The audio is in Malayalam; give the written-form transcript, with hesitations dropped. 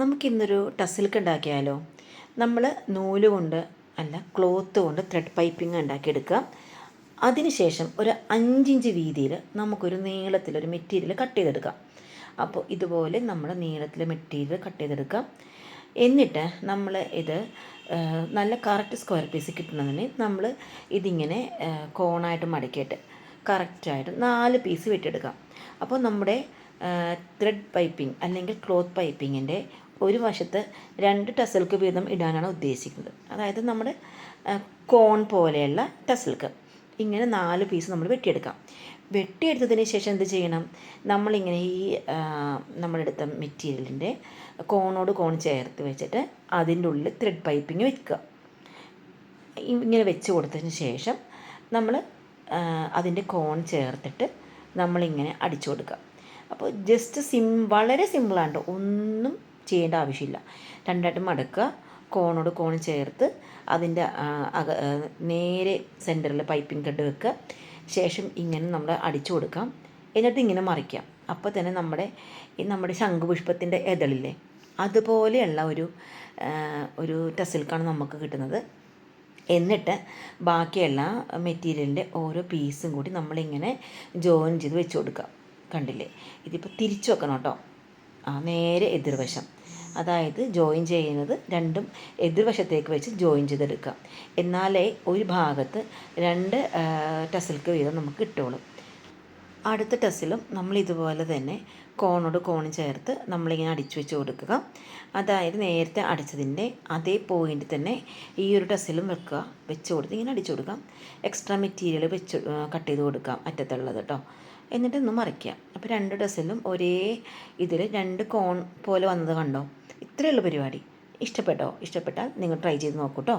നമുക്കിന്നൊരു ടസിൽക്ക് ഉണ്ടാക്കിയാലോ. നമ്മൾ നൂല് കൊണ്ട് അല്ല, ക്ലോത്ത് കൊണ്ട് ത്രെഡ് പൈപ്പിംഗ് ഉണ്ടാക്കിയെടുക്കുക. അതിനുശേഷം ഒരു 5 ഇഞ്ച് വീതിയിൽ നമുക്കൊരു നീളത്തിലൊരു മെറ്റീരിയൽ കട്ട് ചെയ്തെടുക്കാം. അപ്പോൾ ഇതുപോലെ നമ്മൾ നീളത്തിൽ മെറ്റീരിയൽ കട്ട് ചെയ്തെടുക്കാം. എന്നിട്ട് നമ്മൾ ഇത് നല്ല കറക്റ്റ് സ്ക്വയർ പീസ് കിട്ടണമെന്ന് നമ്മൾ ഇതിങ്ങനെ കോണായിട്ട് മടക്കിയിട്ട് കറക്റ്റായിട്ട് 4 പീസ് വെട്ടിയെടുക്കാം. അപ്പോൾ നമ്മുടെ ത്രെഡ് പൈപ്പിംഗ് അല്ലെങ്കിൽ ക്ലോത്ത് പൈപ്പിങ്ങിൻ്റെ ഒരു വശത്ത് 2 ടസൽക്ക് വീതം ഇടാനാണ് ഉദ്ദേശിക്കുന്നത്. അതായത് നമ്മുടെ കോൺ പോലെയുള്ള ടസൽക്ക് ഇങ്ങനെ 4 പീസ് നമ്മൾ വെട്ടിയെടുക്കാം. വെട്ടിയെടുത്തതിന് ശേഷം എന്ത് ചെയ്യണം, നമ്മളിങ്ങനെ ഈ നമ്മളെടുത്ത മെറ്റീരിയലിൻ്റെ കോണോട് കോൺ ചേർത്ത് വെച്ചിട്ട് അതിൻ്റെ ഉള്ളിൽ ത്രെഡ് പൈപ്പിംഗ് വെക്കുക. ഇങ്ങനെ വെച്ച് കൊടുത്തതിന് ശേഷം നമ്മൾ അതിൻ്റെ കോൺ ചേർത്തിട്ട് നമ്മളിങ്ങനെ അടിച്ചു കൊടുക്കുക. അപ്പോൾ ജസ്റ്റ് വളരെ സിമ്പിളാണ്, ഒന്നും ചെയ്യേണ്ട ആവശ്യമില്ല. രണ്ടായിട്ട് മടക്കുക, കോണോട് കോൺ ചേർത്ത് അതിൻ്റെ നേരെ സെൻറ്ററിൽ പൈപ്പിംഗ് കട്ട് വെക്കുക. ശേഷം ഇങ്ങനെ നമ്മൾ അടിച്ചു കൊടുക്കാം. എന്നിട്ട് ഇങ്ങനെ മറിക്കാം. അപ്പോൾ തന്നെ നമ്മുടെ ശംഖുപുഷ്പത്തിൻ്റെ എതളില്ലേ, അതുപോലെയുള്ള ഒരു ടസിൽക്കാണ് നമുക്ക് കിട്ടുന്നത്. എന്നിട്ട് ബാക്കിയുള്ള മെറ്റീരിയലിൻ്റെ ഓരോ പീസും കൂടി നമ്മളിങ്ങനെ ജോയിൻ ചെയ്ത് വെച്ച് കൊടുക്കുക. കണ്ടില്ലേ, ഇതിപ്പോൾ തിരിച്ചു വെക്കണം കേട്ടോ, നേരെ എതിർവശം. അതായത് ജോയിൻ ചെയ്യുന്നത് രണ്ടും എതിർവശത്തേക്ക് വെച്ച് ജോയിൻ ചെയ്തെടുക്കുക. എന്നാലേ ഒരു ഭാഗത്ത് 2 ടസിൽക്ക് വീതം നമുക്ക് കിട്ടുള്ളൂ. അടുത്ത ടസിലും നമ്മൾ ഇതുപോലെ തന്നെ കോണോട് കോൺ ചേർത്ത് നമ്മളിങ്ങനെ അടിച്ചു വെച്ച് കൊടുക്കുക. അതായത് നേരത്തെ അടിച്ചതിൻ്റെ അതേ പോയിൻ്റ് തന്നെ ഈ ഒരു ടസിലും വെച്ച് കൊടുത്ത് ഇങ്ങനെ അടിച്ചു കൊടുക്കാം. എക്സ്ട്രാ മെറ്റീരിയൽ കട്ട് ചെയ്ത് കൊടുക്കാം അറ്റത്തുള്ളത് കേട്ടോ. എന്നിട്ടൊന്ന് മറിക്കാം. അപ്പോൾ 2 ടസിലും ഒരേ ഇതിൽ 2 കോൺ പോലെ വന്നത് കണ്ടോ. ഇത്രയുള്ള പരിപാടി. ഇഷ്ടപ്പെട്ടോ? ഇഷ്ടപ്പെട്ടാൽ നിങ്ങൾ ട്രൈ ചെയ്ത് നോക്കൂ കേട്ടോ.